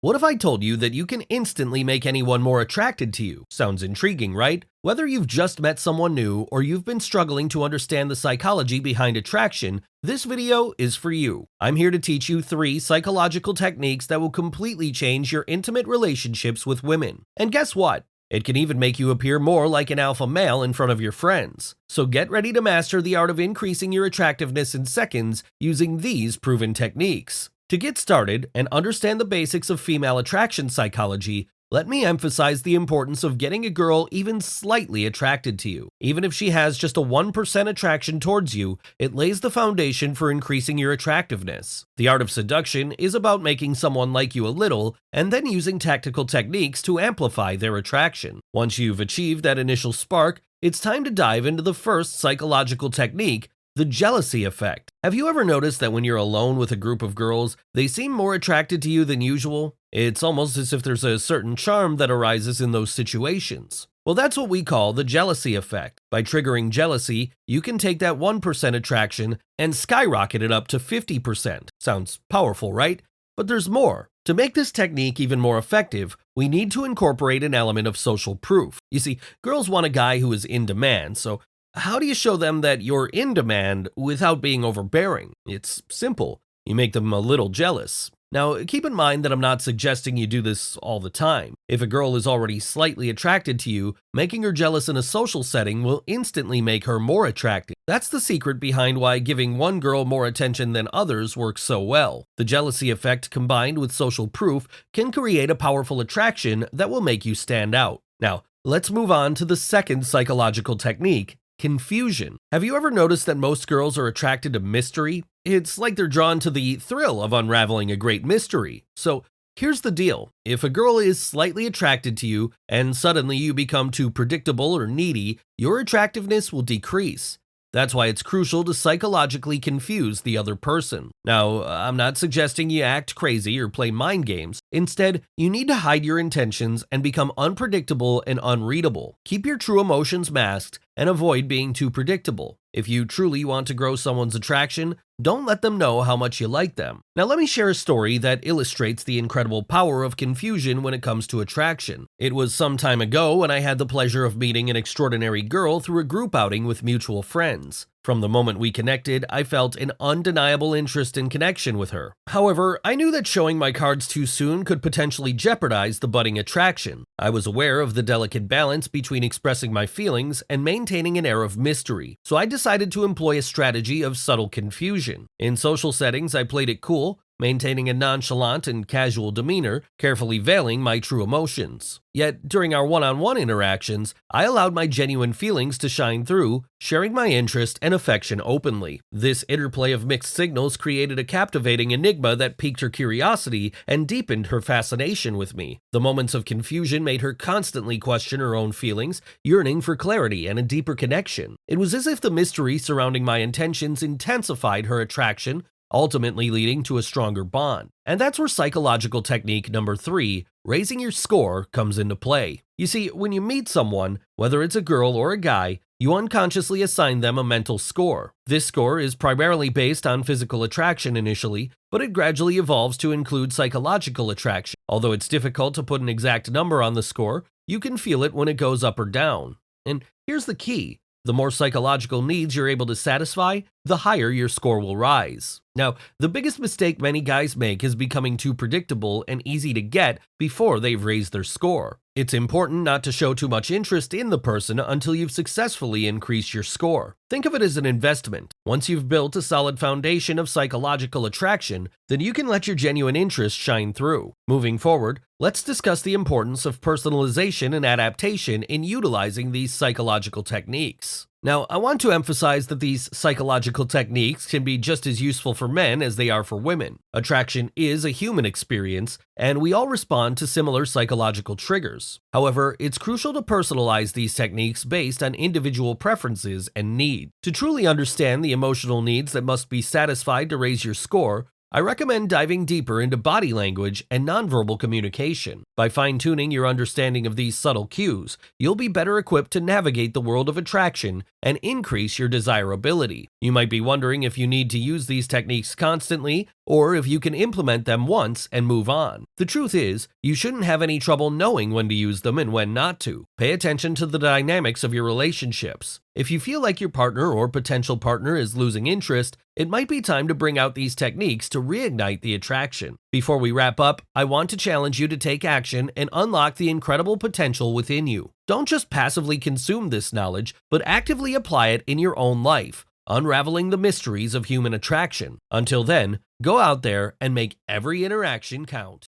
What if I told you that you can instantly make anyone more attracted to you? Sounds intriguing, right? Whether you've just met someone new or you've been struggling to understand the psychology behind attraction, this video is for you. I'm here to teach you 3 psychological techniques that will completely change your intimate relationships with women. And guess what? It can even make you appear more like an alpha male in front of your friends. So get ready to master the art of increasing your attractiveness in seconds using these proven techniques. To get started and understand the basics of female attraction psychology, let me emphasize the importance of getting a girl even slightly attracted to you. Even if she has just a 1% attraction towards you, it lays the foundation for increasing your attractiveness. The art of seduction is about making someone like you a little and then using tactical techniques to amplify their attraction. Once you've achieved that initial spark, it's time to dive into the first psychological technique, the jealousy effect. Have you ever noticed that when you're alone with a group of girls, they seem more attracted to you than usual? It's almost as if there's a certain charm that arises in those situations. Well, that's what we call the jealousy effect. By triggering jealousy, you can take that 1% attraction and skyrocket it up to 50%. Sounds powerful, right? But there's more. To make this technique even more effective, we need to incorporate an element of social proof. You see, girls want a guy who is in demand, so how do you show them that you're in demand without being overbearing? It's simple. You make them a little jealous. Now, keep in mind that I'm not suggesting you do this all the time. If a girl is already slightly attracted to you, making her jealous in a social setting will instantly make her more attractive. That's the secret behind why giving one girl more attention than others works so well. The jealousy effect combined with social proof can create a powerful attraction that will make you stand out. Now, let's move on to the second psychological technique, confusion. Have you ever noticed that most girls are attracted to mystery? It's like they're drawn to the thrill of unraveling a great mystery. So here's the deal. If a girl is slightly attracted to you and suddenly you become too predictable or needy, your attractiveness will decrease. That's why it's crucial to psychologically confuse the other person. Now, I'm not suggesting you act crazy or play mind games. Instead, you need to hide your intentions and become unpredictable and unreadable. Keep your true emotions masked and avoid being too predictable. If you truly want to grow someone's attraction, don't let them know how much you like them. Now let me share a story that illustrates the incredible power of confusion when it comes to attraction. It was some time ago when I had the pleasure of meeting an extraordinary girl through a group outing with mutual friends. From the moment we connected, I felt an undeniable interest and connection with her. However, I knew that showing my cards too soon could potentially jeopardize the budding attraction. I was aware of the delicate balance between expressing my feelings and maintaining an air of mystery, so I decided to employ a strategy of subtle confusion. In social settings, I played it cool, maintaining a nonchalant and casual demeanor, carefully veiling my true emotions. Yet, during our one-on-one interactions, I allowed my genuine feelings to shine through, sharing my interest and affection openly. This interplay of mixed signals created a captivating enigma that piqued her curiosity and deepened her fascination with me. The moments of confusion made her constantly question her own feelings, yearning for clarity and a deeper connection. It was as if the mystery surrounding my intentions intensified her attraction, ultimately leading to a stronger bond. And that's where psychological technique number 3, raising your score, comes into play. You see, when you meet someone, whether it's a girl or a guy, you unconsciously assign them a mental score. This score is primarily based on physical attraction initially, but it gradually evolves to include psychological attraction. Although it's difficult to put an exact number on the score, you can feel it when it goes up or down. And here's the key. The more psychological needs you're able to satisfy, the higher your score will rise. Now, the biggest mistake many guys make is becoming too predictable and easy to get before they've raised their score. It's important not to show too much interest in the person until you've successfully increased your score. Think of it as an investment. Once you've built a solid foundation of psychological attraction, then you can let your genuine interest shine through. Moving forward, let's discuss the importance of personalization and adaptation in utilizing these psychological techniques. Now, I want to emphasize that these psychological techniques can be just as useful for men as they are for women. Attraction is a human experience, and we all respond to similar psychological triggers. However, it's crucial to personalize these techniques based on individual preferences and needs. To truly understand the emotional needs that must be satisfied to raise your score, I recommend diving deeper into body language and nonverbal communication. By fine-tuning your understanding of these subtle cues, you'll be better equipped to navigate the world of attraction and increase your desirability. You might be wondering if you need to use these techniques constantly, or if you can implement them once and move on. The truth is, you shouldn't have any trouble knowing when to use them and when not to. Pay attention to the dynamics of your relationships. If you feel like your partner or potential partner is losing interest, it might be time to bring out these techniques to reignite the attraction. Before we wrap up, I want to challenge you to take action and unlock the incredible potential within you. Don't just passively consume this knowledge, but actively apply it in your own life, unraveling the mysteries of human attraction. Until then, go out there and make every interaction count.